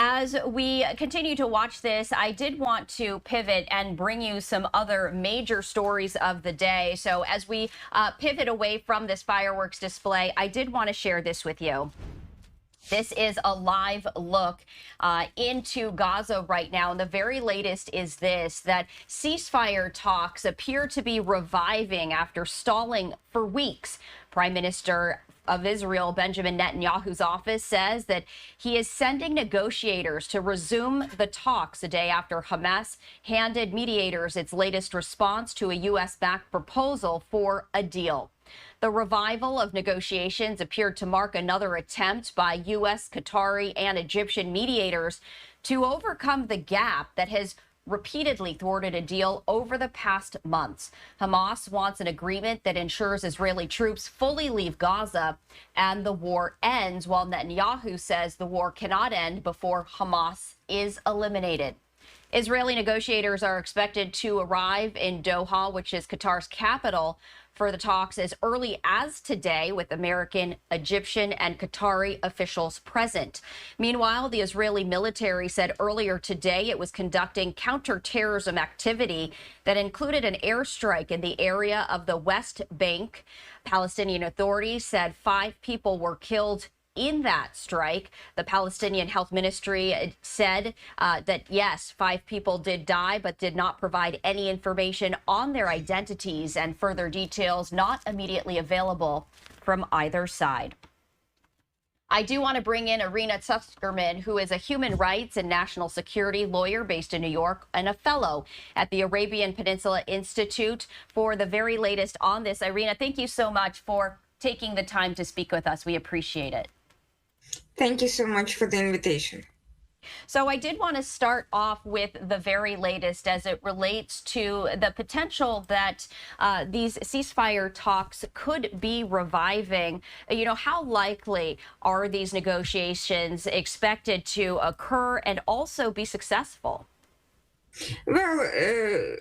As we continue to watch this, I did want to pivot and bring you some other major stories of the day. So as we pivot away from this fireworks display, I did want to share this with you. This is a live look into Gaza right now. And the very latest is this, that ceasefire talks appear to be reviving after stalling for weeks. Prime Minister of Israel, Benjamin Netanyahu's office says that he is sending negotiators to resume the talks a day after Hamas handed mediators its latest response to a U.S.-backed proposal for a deal. The revival of negotiations appeared to mark another attempt by U.S., Qatari, and Egyptian mediators to overcome the gap that has repeatedly thwarted a deal over the past months. Hamas wants an agreement that ensures Israeli troops fully leave Gaza and the war ends, while Netanyahu says the war cannot end before Hamas is eliminated. Israeli negotiators are expected to arrive in Doha, which is Qatar's capital, for the talks as early as today, with American, Egyptian, and Qatari officials present. Meanwhile, the Israeli military said earlier today it was conducting counterterrorism activity that included an airstrike in the area of the West Bank. Palestinian authorities said 5 people were killed in that strike. The Palestinian Health Ministry said that, yes, 5 people did die, but did not provide any information on their identities, and further details not immediately available from either side. I do want to bring in Irina Tsukerman, who is a human rights and national security lawyer based in New York and a fellow at the Arabian Peninsula Institute, for the very latest on this. Irina, thank you so much for taking the time to speak with us. We appreciate it. Thank you so much for the invitation. So I did want to start off with the very latest as it relates to the potential that these ceasefire talks could be reviving. You know, how likely are these negotiations expected to occur and also be successful? Well,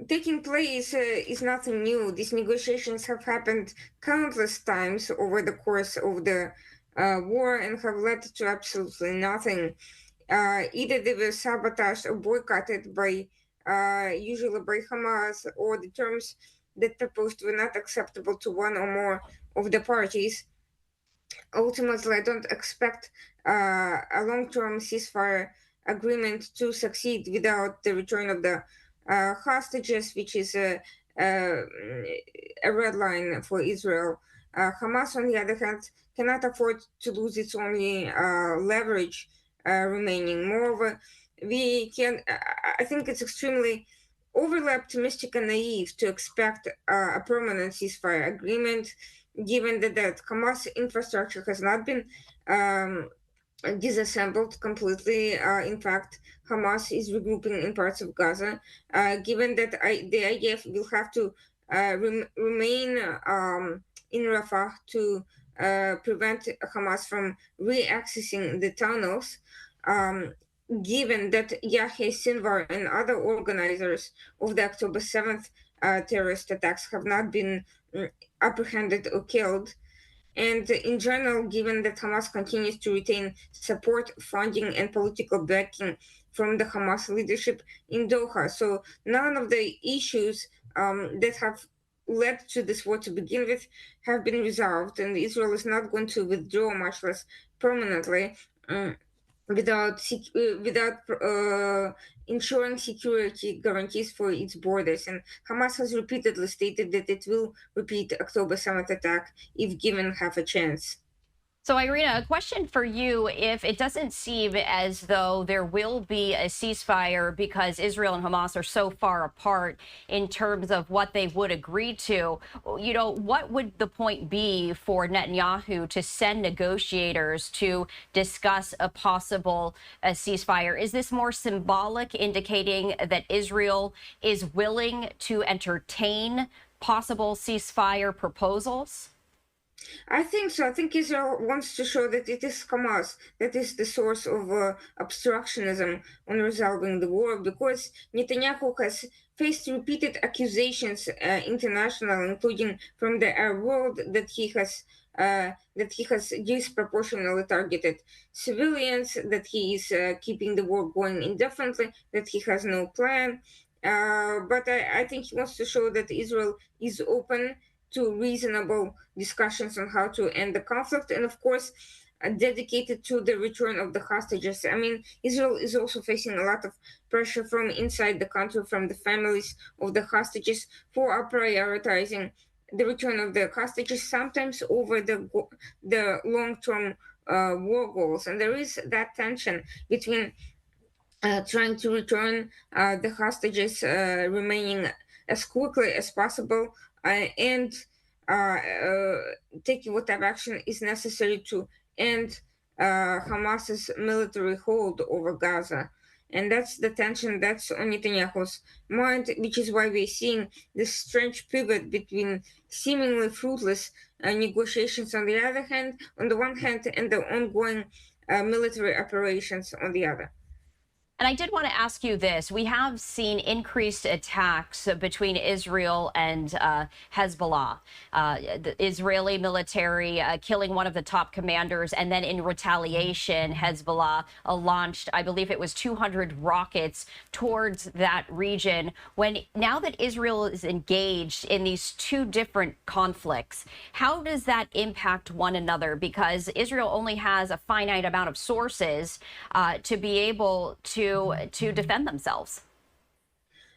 taking place is nothing new. These negotiations have happened countless times over the course of the war and have led to absolutely nothing. Either they were sabotaged or boycotted by, usually by Hamas, or the terms that proposed were not acceptable to one or more of the parties. Ultimately, I don't expect a long-term ceasefire agreement to succeed without the return of the hostages, which is a red line for Israel. Hamas, on the other hand, cannot afford to lose its only leverage remaining. Moreover, I think it's extremely overly optimistic and naive to expect a permanent ceasefire agreement, given that Hamas infrastructure has not been disassembled completely. In fact, Hamas is regrouping in parts of Gaza, given that the IDF will have to remain in Rafah to prevent Hamas from re-accessing the tunnels. Given that Yahya Sinwar and other organizers of the October 7th terrorist attacks have not been apprehended or killed. And in general, given that Hamas continues to retain support, funding, and political backing from the Hamas leadership in Doha. So none of the issues that have led to this war to begin with have been resolved, and Israel is not going to withdraw, much less permanently, without ensuring security guarantees for its borders. And Hamas has repeatedly stated that it will repeat October 7th attack if given half a chance. So, Irina, a question for you. If it doesn't seem as though there will be a ceasefire because Israel and Hamas are so far apart in terms of what they would agree to, you know, what would the point be for Netanyahu to send negotiators to discuss a possible ceasefire? Is this more symbolic, indicating that Israel is willing to entertain possible ceasefire proposals? I think so. I think Israel wants to show that it is Hamas that is the source of obstructionism on resolving the war, because Netanyahu has faced repeated accusations international, including from the Arab world, that he has that he has disproportionately targeted civilians, that he is keeping the war going indefinitely, that he has no plan. But I think he wants to show that Israel is open to reasonable discussions on how to end the conflict, and of course, dedicated to the return of the hostages. I mean, Israel is also facing a lot of pressure from inside the country, from the families of the hostages, who are prioritizing the return of the hostages, sometimes over the long-term war goals. And there is that tension between trying to return the hostages remaining as quickly as possible, and taking whatever action is necessary to end Hamas's military hold over Gaza. And that's the tension that's on Netanyahu's mind, which is why we're seeing this strange pivot between seemingly fruitless negotiations on the one hand, and the ongoing military operations on the other. And I did want to ask you this. We have seen increased attacks between Israel and Hezbollah. The Israeli military killing one of the top commanders, and then in retaliation, Hezbollah launched, I believe it was 200 rockets towards that region. Now that Israel is engaged in these two different conflicts, how does that impact one another? Because Israel only has a finite amount of sources to be able to defend themselves.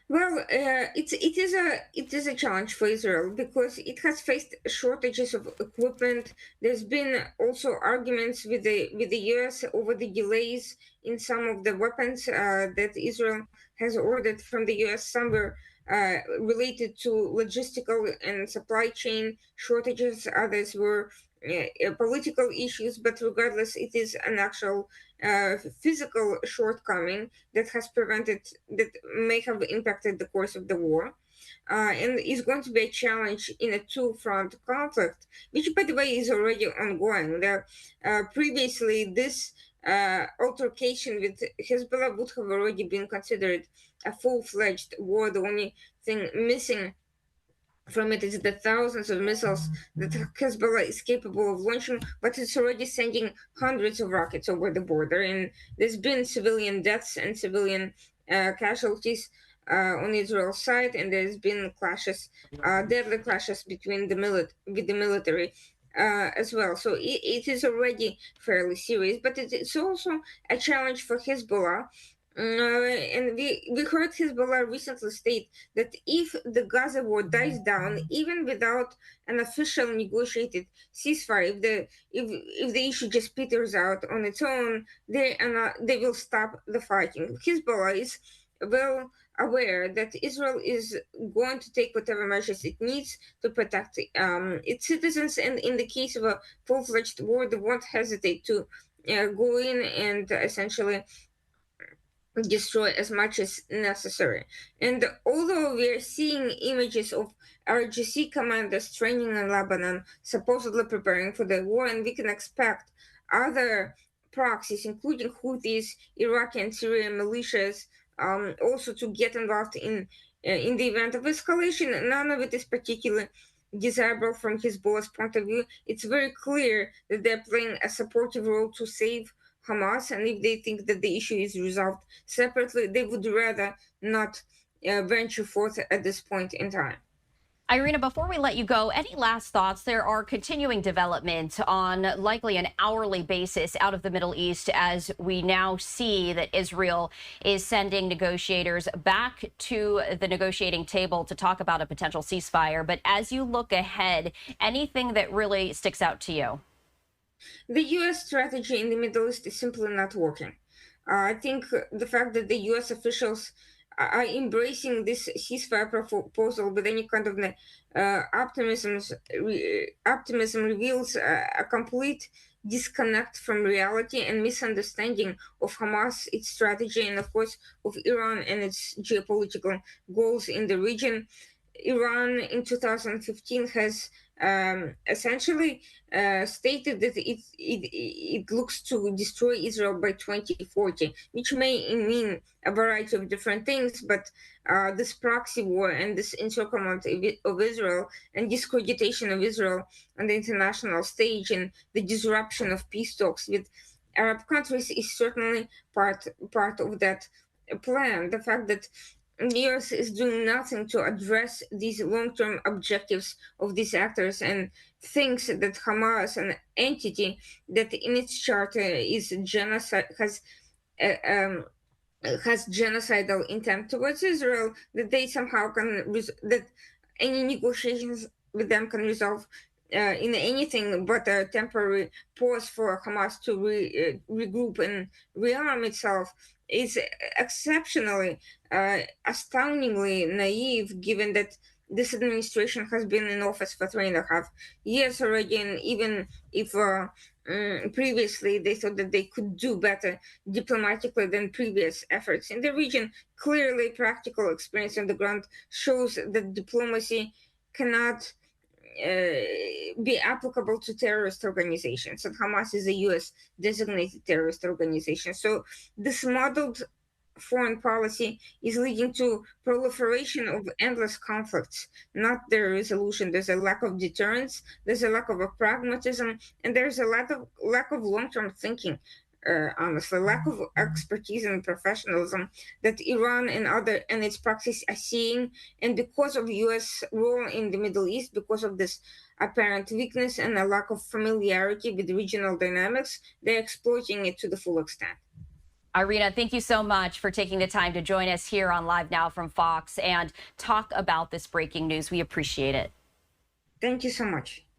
Well, it is a challenge for Israel because it has faced shortages of equipment. There's been also arguments with the U.S. over the delays in some of the weapons that Israel has ordered from the U.S. Some were related to logistical and supply chain shortages. Others were political issues. But regardless, it is an actual physical shortcoming that may have impacted the course of the war, and is going to be a challenge in a two-front conflict, which, by the way, is already ongoing. Previously, this altercation with Hezbollah would have already been considered a full-fledged war. The only thing missing from it is the thousands of missiles that Hezbollah is capable of launching, but it's already sending hundreds of rockets over the border. And there's been civilian deaths and civilian casualties on Israel's side, and there's been clashes, deadly clashes between with the military as well. So it is already fairly serious, but it's also a challenge for Hezbollah. And we heard Hezbollah recently state that if the Gaza war dies down, even without an official negotiated ceasefire, if the issue just peters out on its own, they will stop the fighting. Hezbollah is well aware that Israel is going to take whatever measures it needs to protect its citizens, and in the case of a full-fledged war, they won't hesitate to go in and essentially destroy as much as necessary. And although we are seeing images of RGC commanders training in Lebanon, supposedly preparing for the war, and we can expect other proxies, including Houthis, Iraqi and Syrian militias, also to get involved in the event of escalation, none of it is particularly desirable from Hezbollah's point of view. It's very clear that they're playing a supportive role to save Hamas, and if they think that the issue is resolved separately, they would rather not venture forth at this point in time. Irina, before we let you go, any last thoughts? There are continuing developments on likely an hourly basis out of the Middle East as we now see that Israel is sending negotiators back to the negotiating table to talk about a potential ceasefire. But as you look ahead, anything that really sticks out to you? The US strategy in the Middle East is simply not working. I think the fact that the US officials are embracing this ceasefire proposal with any kind of optimism reveals a complete disconnect from reality and misunderstanding of Hamas, its strategy, and of course of Iran and its geopolitical goals in the region. Iran in 2015 has essentially stated that it looks to destroy Israel by 2040, which may mean a variety of different things, but this proxy war and this encirclement of Israel and discreditation of Israel on the international stage and the disruption of peace talks with Arab countries is certainly part of that plan. The fact that the US is doing nothing to address these long-term objectives of these actors and thinks that Hamas, an entity that in its charter is genocide, has genocidal intent towards Israel, that they somehow that any negotiations with them can resolve in anything but a temporary pause for Hamas to regroup and rearm itself is exceptionally, astoundingly naive, given that this administration has been in office for 3.5 years already, and even if previously they thought that they could do better diplomatically than previous efforts in the region, clearly practical experience on the ground shows that diplomacy cannot be applicable to terrorist organizations, and Hamas is a US designated terrorist organization. So this modeled foreign policy is leading to proliferation of endless conflicts, not their resolution. There's a lack of deterrence, there's a lack of a pragmatism, and there's a lack of long-term thinking. Honestly, lack of expertise and professionalism that Iran and its proxies are seeing, and because of U.S. role in the Middle East, because of this apparent weakness and a lack of familiarity with regional dynamics, they're exploiting it to the full extent. Irina, thank you so much for taking the time to join us here on Live Now from Fox and talk about this breaking news. We appreciate it. Thank you so much.